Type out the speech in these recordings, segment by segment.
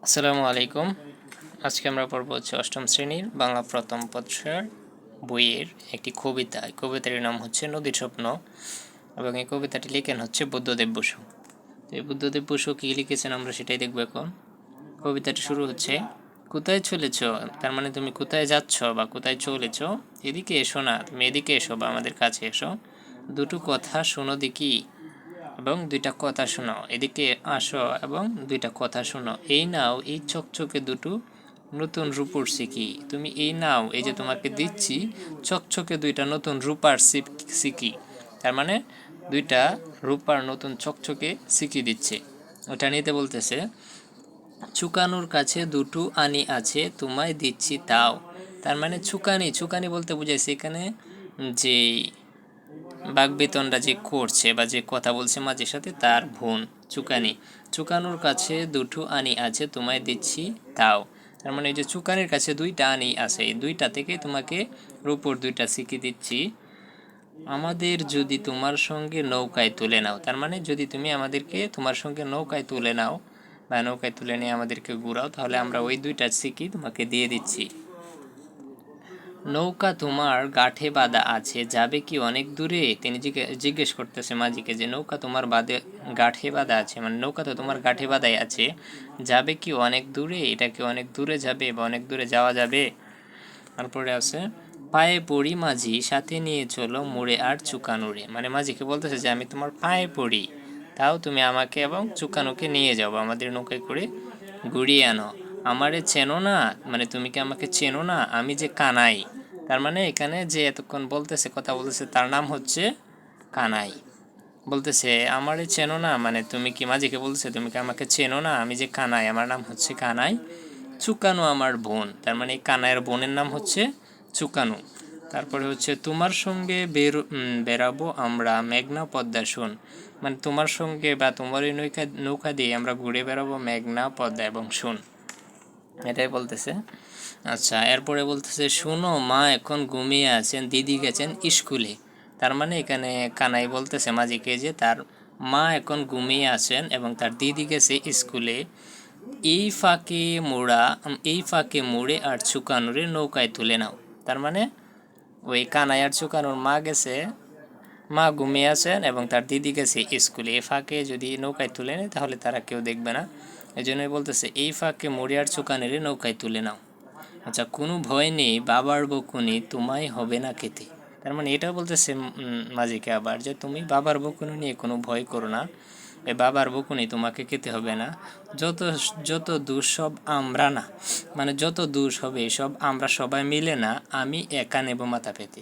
আসসালামু আলাইকুম। আজকে আমরা পড়ব হচ্ছে অষ্টম শ্রেণীর বাংলা প্রথম পত্রের বইয়ের একটি কবিতা। কবিতাটির নাম হচ্ছে নদীর স্বপ্ন এবং এই কবিতাটি লিখেন হচ্ছে বুদ্ধদেব বসু। তো এই বুদ্ধদেব বসু কী লিখেছেন আমরা সেটাই দেখব এখন। কবিতাটি শুরু হচ্ছে, কোথায় চলেছ, তার মানে তুমি কোথায় যাচ্ছ বা কোথায় চলেছ, এদিকে এসো না, তুমি এদিকে এসো বা আমাদের কাছে এসো, দুটো কথা শোনো দেখি এবং দুইটা কথা শোনাও, এদিকে আসো এবং দুইটা কথা শোনো, এই নাও এই চকচকে দুটো নতুন রূপর সিকি, তুমি এই নাও, এই যে তোমাকে দিচ্ছি চকচকে দুইটা নতুন রূপার সিকি, তার মানে দুইটা রূপার নতুন চকচকে সিকি দিচ্ছে। ওটা নিতে বলতেছে, চুকানোর কাছে দুটো আনি আছে তোমায় দিচ্ছি তাও, তার মানে চুকানি, চুকানি বলতে বুঝাইছে এখানে যে বাগবেতনটা যে করছে বা যে কথা বলছে মাঝের সাথে তার বোন চুকানি। চুকানোর কাছে দুটো আনি আছে তোমায় দিচ্ছি তাও, তার মানে এই যে চুকানির কাছে দুইটা আনি আছে, এই দুইটা থেকে তোমাকে রূপোর দুইটা সিকি দিচ্ছি। আমাদের যদি তোমার সঙ্গে নৌকায় তুলে নাও, তার মানে যদি তুমি আমাদেরকে তোমার সঙ্গে নৌকায় তুলে নাও বা নৌকায় তুলে নিয়ে আমাদেরকে ঘুরাও, তাহলে আমরা ওই দুইটা সিকি তোমাকে দিয়ে দিচ্ছি। নৌকা তোমার গাঁঠে বাঁধা আছে, যাবে কি অনেক দূরে, তিনি জিজ্ঞেস করতেছে মাঝিকে যে নৌকা তোমার গাঁঠে বাঁধা আছে, মানে নৌকা তো তোমার গাঁঠে বাঁধাই আছে, যাবে কি অনেক দূরে, এটা কি অনেক দূরে যাবে বা অনেক দূরে যাওয়া যাবে। তারপরে আছে, পায়ে পড়ি মাঝি সাথে নিয়ে চলো মুড়ে আর চুকানুরে, মানে মাঝিকে বলতেছে যে আমি তোমার পায়ে পড়ি, তাও তুমি আমাকে এবং চুকানুকে নিয়ে যাও, আমাদের নৌকায় করে ঘুরিয়ে আনো। আমারে চেনো না, মানে তুমি কি আমাকে চেনো না, আমি যে কানাই, তার মানে এখানে যে এতক্ষণ বলতেছে কথা বলতেছে তার নাম হচ্ছে কানাই। বলতেছে আমারে চেনো না, মানে তুমি কি মাঝিকে বলতেছে তুমি কি আমাকে চেনো না, আমি যে কানাই, আমার নাম হচ্ছে কানাই। চুকানু আমার বোন, তার মানে এই কানাইয়ের বোনের নাম হচ্ছে চুকানু। তারপরে হচ্ছে তোমার সঙ্গে বেরাবো আমরা মেঘনা পদ্মা শোন, মানে তোমার সঙ্গে বা তোমার ওই নৌকা দিয়ে আমরা ঘুরে বেড়াবো মেঘনা পদ্মা এবং শোন, এটাই বলতেছে। আচ্ছা, এরপরে বলতেছে শুনো মা এখন ঘুমিয়ে আছেন, দিদি গেছেন স্কুলে, তার মানে এখানে কানাই বলতেছে মাঝিকে যে তার মা এখন ঘুমিয়ে আছেন এবং তার দিদি গেছে স্কুলে। এই ফাঁকে মুড়ে আর চুকানুরে নৌকায় তুলে নাও, তার মানে ওই কানাই আর চুকানুর মা গেছে, মা ঘুমিয়ে আছেন এবং তার দিদি গেছে স্কুলে, এই ফাঁকে যদি নৌকায় তুলে নেয় তাহলে তারা কেউ দেখবে না, এই জন্যই বলতেছে এই ফাঁকে মুড়ে আর চুকানুরে নৌকায় তুলে নাও। আচ্ছা, কোনো ভয় নেই বাবার বকুনি তোমায় হবে না খেতে, তার মানে এটাও বলতেছে মাঝিকে আবার যে তুমি বাবার বকুনি নিয়ে কোনো ভয় করো না, এই বাবার বকুনি তোমাকে খেতে হবে না। যত যত দোষ সব আমরা না, মানে যত দোষ হবে সব আমরা সবাই মিলে না, আমি একা নেব মাথা পেতে,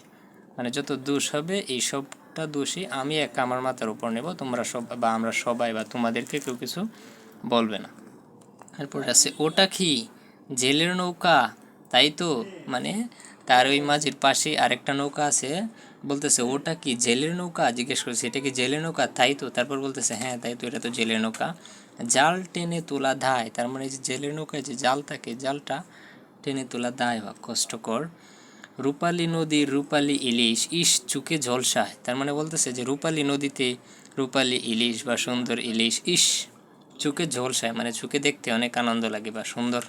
মানে যত দোষ হবে এই সবটা দোষই আমি একা আমার মাথার উপর নেব, তোমরা সব বা আমরা সবাই বা তোমাদেরকে কেউ কিছু বলবে না। এরপর আছে ওটা কি জেলের নৌকা, তাই তো, মানে তার ওই মাঝির পাশে আরেকটা নৌকা আছে, বলতেছে ওটা কি জেলের নৌকা, জিজ্ঞেস করছে এটা কি জেলের নৌকা, তাই তো, তারপর বলতেছে হ্যাঁ তাই তো, এটা তো জেলের নৌকা। জাল টেনে তোলা দায়, তার মানে যে জেলের নৌকায় যে জাল থাকে জালটা টেনে তোলা দায় বা কষ্টকর। রূপালী নদীর রূপালী ইলিশ ইস চুকে ঝলসায়, তার মানে বলতেছে যে রূপালী নদীতে রূপালী ইলিশ বা সুন্দর ইলিশ ইস চোখে ঝলসায়, মানে চোখে দেখতে অনেক আনন্দ লাগে বা সুন্দর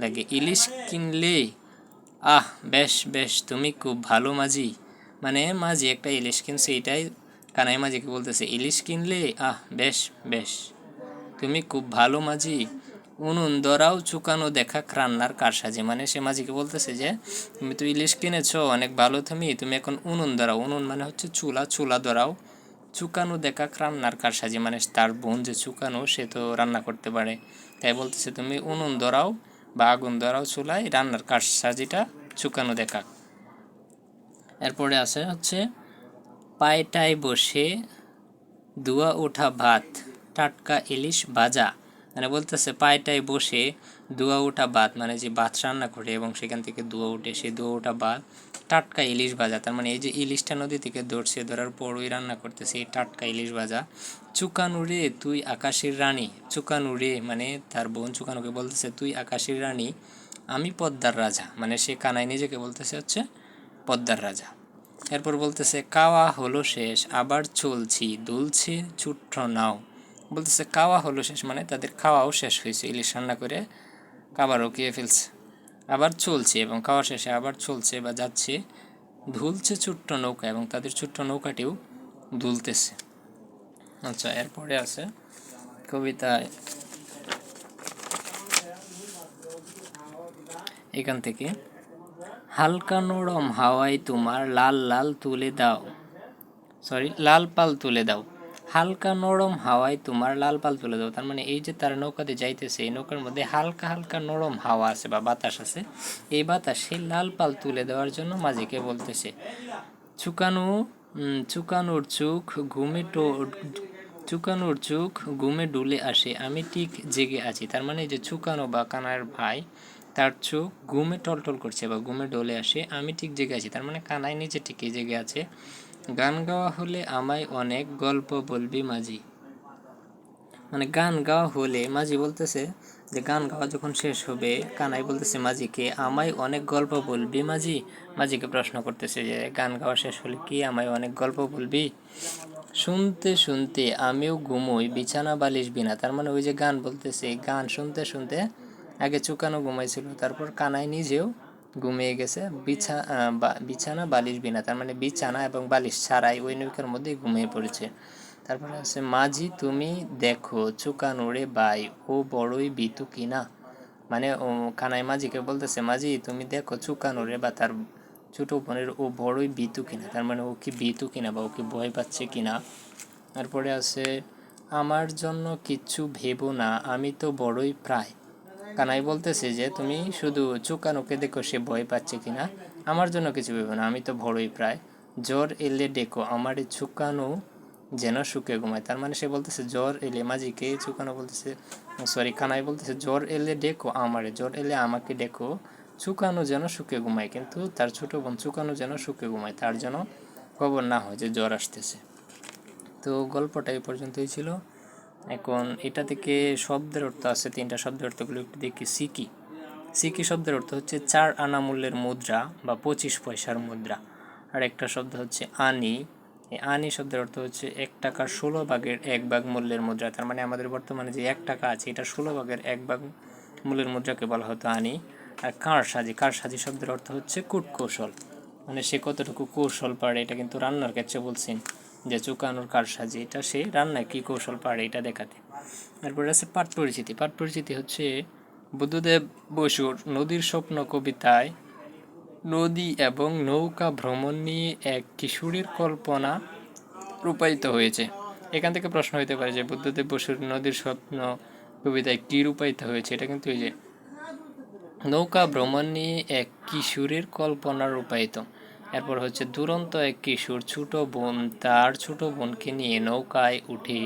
লাগে। ইলিশ কিনলে আহ বেশ বেশ তুমি খুব ভালো মাঝি, মানে মাঝি একটা ইলিশ কিনছে, এটাই কানাই মাঝিকে বলতেছে ইলিশ কিনলে আহ বেশ বেশ তুমি খুব ভালো মাঝি। উনুন ধরাও চুকানো দেখা রান্নার কারসাজি, মানে সে মাঝিকে বলতেছে যে তুমি তো ইলিশ কিনেছো অনেক ভালো, তুমি তুমি এখন উনুন ধরাও, উনুন মানে হচ্ছে চুলা, চুলা ধরাও, চুকানো দেখা রান্নার কারসাজি, মানে তার বোন যে চুকানো সে তো রান্না করতে পারে, তাই বলতেছে তুমি উনুন ধরাও বা আগুন ধরাও চুলায়, রান্নার কারসাজিটা চুকানো দেখা। এরপরে আছে হচ্ছে পায়টায় বসে ধোয়া ওঠা ভাত টাটকা ইলিশ ভাজা, মানে বলতেছে পায়টায় বসে ধোয়া ওঠা ভাত, মানে যে ভাত রান্না করে এবং সেখান থেকে ধোয়া ওঠে, সেই ধোয়া ওঠা ভাত টাটকা ইলিশ ভাজা, তার মানে এই যে ইলিশটা নদী থেকে ধরছে, ধরার পর ওই রান্না করতেছে এই টাটকা ইলিশ ভাজা। চুকানুরে তুই আকাশের রানী, চুকানুরে মানে তার বোন চুকানুকে বলতেছে তুই আকাশের রানী আমি পদ্মার রাজা, মানে সে কানাই নিজেকে বলতেছে হচ্ছে পদ্মার রাজা। এরপর বলতেছে কাওয়া হলো শেষ আবার চলছি দুলছে ছোট্ট নাও, বলতেছে খাওয়া হলো শেষ, মানে তাদের খাওয়াও শেষ হয়েছে, ইলিশ রান্না করে খাবারও খেয়ে ফেলছে। আবার চলছে এবং খাওয়া শেষে আবার চলছে বা যাচ্ছে, ধুলছে ছোট্ট নৌকা এবং তাদের ছোট্ট নৌকাটিও দুলতেছে। আচ্ছা, এরপরে আছে কবিতায় এখান থেকে, হালকা নরম হাওয়ায় তোমার লাল লাল তুলে দাও, লাল পাল তুলে দাও, হালকা নরম হাওয়ায় তোমার লাল পাল তুলে দাও। তার মানে এই যে তারা নৌকাতে যাইতেছে, এই নৌকার মধ্যে হালকা হালকা নরম হাওয়া আছে বা বাতাস আছে, এই বাতাস সেই লাল পাল তুলে দেওয়ার জন্য মাঝিকে বলতেছে, চুকানো চুকানোর চোখ ঘুমে চুকানোর চোখ ঘুমে ডুলে আসে, আমি ঠিক জেগে আছি। তার মানে যে চুকানো বা কানার ভাই, তার চোখ ঘুমে টলটল করছে বা ঘুমে ডলে আসে, আমি ঠিক জেগে আছি। তার মানে কানাই নিজে ঠিকই জেগে আছে। গান গাওয়া হলে আমায় অনেক গল্প বলবি মাঝি, মানে গান গাওয়া হলে মাঝি বলতেছে যে গান গাওয়া যখন শেষ হবে, কানাই বলতেছে মাঝিকে, আমায় অনেক গল্প বলবি মাঝি। মাঝিকে প্রশ্ন করতেছে যে গান গাওয়া শেষ হলে কি আমায় অনেক গল্প বলবি? শুনতে শুনতে আমিও ঘুমোই বিছানা বালিশ বিনা। তার মানে ওই যে গান বলতেছে, গান শুনতে শুনতে আগে চুকানো ঘুমাইছিল, তারপর কানাই নিজেও ঘুমিয়ে গেছে বিছানা বালিশ বিনা। তার মানে বিছানা এবং বালিশ ছাড়াই ওই নৌকার মধ্যে ঘুমিয়ে পড়েছে। তারপরে আছে, মাঝি তুমি দেখো চুকানোরে বাই, ও বড়ই বিতু কিনা। মানে ও কানাই মাঝিকে বলতেছে, মাঝি তুমি দেখো চুকানোরে বা তার ছোট বোনের ও বড়ই বিতু কিনা। তার মানে ও কি বিতু কিনা বা ও কি ভয় পাচ্ছে কিনা। তারপরে আছে, আমার জন্য কিচ্ছু ভেবো না, আমি তো বড়ই প্রায়। কানাই বলতেছে যে তুমি শুধু চুকানোকে দেখো সে ভয় পাচ্ছে কিনা, আমার জন্য কিছু ভেবো না, আমি তো বড়ই প্রায়। জ্বর এলে ডেকো আমারে চুকানো যেন সুখে ঘুমায়। তার মানে সে বলতেছে জ্বর এলে, মাঝিকে চুকানো বলতেছে, কানাই বলতেছে জ্বর এলে ডেকো আমারে, জ্বর এলে আমাকে ডেকো, চুকানো যেন সুখে ঘুমায়। কিন্তু তার ছোট বোন চুকানো যেন সুখে ঘুমায়, তার যেন খবর না হয় যে জ্বর আসতেছে। তো গল্পটা এই পর্যন্তই ছিল। এখন এটা থেকে শব্দের অর্থ আছে, তিনটা শব্দের অর্থগুলো একটু দেখি। সিকি, সিকি শব্দের অর্থ হচ্ছে 4 আনা মূল্যের মুদ্রা বা 25 পয়সার মুদ্রা। আর একটা শব্দ হচ্ছে আনি, এই আনি শব্দের অর্থ হচ্ছে 1 টাকার 16 ভাগের 1 ভাগ মূল্যের মুদ্রা। তার মানে আমাদের বর্তমানে যে 1 টাকা আছে, এটা 16 ভাগের 1 ভাগ মূল্যের মুদ্রাকে বলা হতো আনি। আর কারসাজি, কারসাজি শব্দের অর্থ হচ্ছে কূটকৌশল, মানে সে কতটুকু কৌশল পারে, এটা কিন্তু রান্নার ক্ষেত্রে বলছেন যে চুকানোর কারসাজি, এটা সে রান্নায় কী কৌশল পারে এটা দেখাতে। তারপরে আছে পাঠ পরিচিতি। পাঠ পরিচিতি হচ্ছে বুদ্ধদেব বসুর নদীর স্বপ্ন কবিতায় নদী এবং নৌকা ভ্রমণ নিয়ে এক কিশোরীর কল্পনা রূপায়িত হয়েছে। এখান থেকে প্রশ্ন হতে পারে যে বুদ্ধদেব বসুর নদীর স্বপ্ন কবিতায় কী রূপায়িত হয়েছে, এটা কিন্তু এই যে নৌকা ভ্রমণ নিয়ে এক কিশোরীর কল্পনা রূপায়িত। এরপর হচ্ছে দুরন্ত এক কিশোর ছোট বোন তার ছোট বোনকে নিয়ে নৌকায় উঠে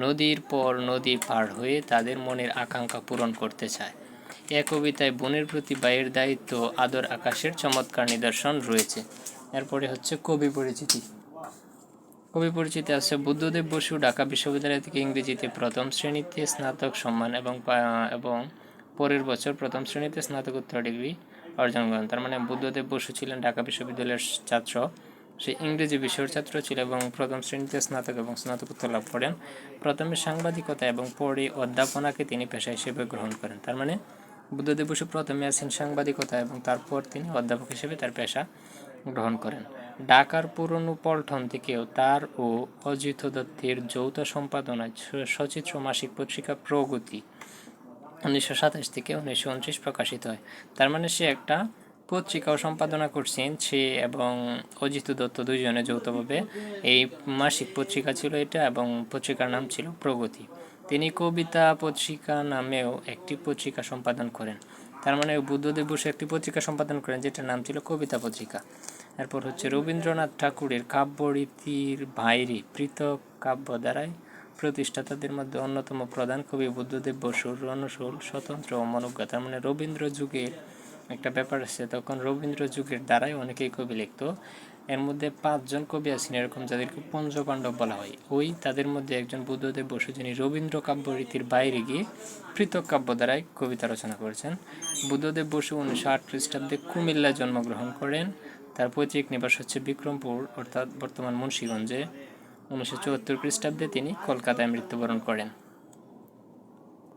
নদীর পর নদী পার হয়ে তাদের মনের আকাঙ্ক্ষা পূরণ করতে চায়। এ কবিতায় বোনের প্রতি ভাইয়ের দায়িত্ব আদর আকাশের চমৎকার নিদর্শন রয়েছে। এরপরে হচ্ছে কবি পরিচিতি। কবি পরিচিতি আছে, বুদ্ধদেব বসু ঢাকা বিশ্ববিদ্যালয় থেকে ইংরেজিতে প্রথম শ্রেণীতে স্নাতক সম্মান এবং পরের বছর প্রথম শ্রেণীতে স্নাতকোত্তর ডিগ্রি অর্জন করেন। তার মানে বুদ্ধদেব বসু ছিলেন ঢাকা বিশ্ববিদ্যালয়ের ছাত্র, সে ইংরেজি বিষয়ের ছাত্র ছিল এবং প্রথম শ্রেণীতে স্নাতক এবং স্নাতকোত্তর লাভ করেন। প্রথমে সাংবাদিকতা এবং পরে অধ্যাপনাকে তিনি পেশা হিসেবে গ্রহণ করেন। তার মানে বুদ্ধদেব বসু প্রথমে আছেন সাংবাদিকতা এবং তারপর তিনি অধ্যাপক হিসেবে তার পেশা গ্রহণ করেন। ঢাকার পুরনো পল্টন থেকেও তার ও অজিত দত্তের যৌথ সম্পাদনায় সচিত্র মাসিক পত্রিকা প্রগতি 1927 থেকে 1929 প্রকাশিত হয়। তার মানে সে একটা পত্রিকাও সম্পাদনা করছেন, সে এবং অজিত দত্ত দুইজনে যৌথভাবে এই মাসিক পত্রিকা ছিল এটা, এবং পত্রিকার নাম ছিল প্রগতি। তিনি কবিতা পত্রিকা নামেও একটি পত্রিকা সম্পাদন করেন। তার মানে বুদ্ধদেব বসু একটি পত্রিকা সম্পাদন করেন যেটার নাম ছিল কবিতা পত্রিকা। এরপর হচ্ছে রবীন্দ্রনাথ ঠাকুরের কাব্যরীতির বাইরে পৃথক কাব্য দ্বারাই প্রতিষ্ঠাতাদের মধ্যে অন্যতম প্রধান কবি বুদ্ধদেব বসুর রণশূল স্বতন্ত্র ও মনোজ্ঞ। তার মানে রবীন্দ্র যুগের একটা ব্যাপার আছে, তখন রবীন্দ্র যুগের দ্বারাই অনেকেই কবি লিখত। এর মধ্যে 5 জন কবি আছেন এরকম যাদেরকে পঞ্চপাণ্ডব বলা হয়, ওই তাদের মধ্যে একজন বুদ্ধদেব বসু, যিনি রবীন্দ্র কাব্যরীতির বাইরে গিয়ে পৃথক কাব্য দ্বারাই কবিতা রচনা করেছেন। বুদ্ধদেব বসু 1908 খ্রিস্টাব্দে কুমিল্লায় জন্মগ্রহণ করেন। তার পৈতৃক নিবাস হচ্ছে বিক্রমপুর, অর্থাৎ বর্তমান মুন্সিগঞ্জে। 1974 খ্রিস্টাব্দে তিনি কলকাতায় মৃত্যুবরণ করেন।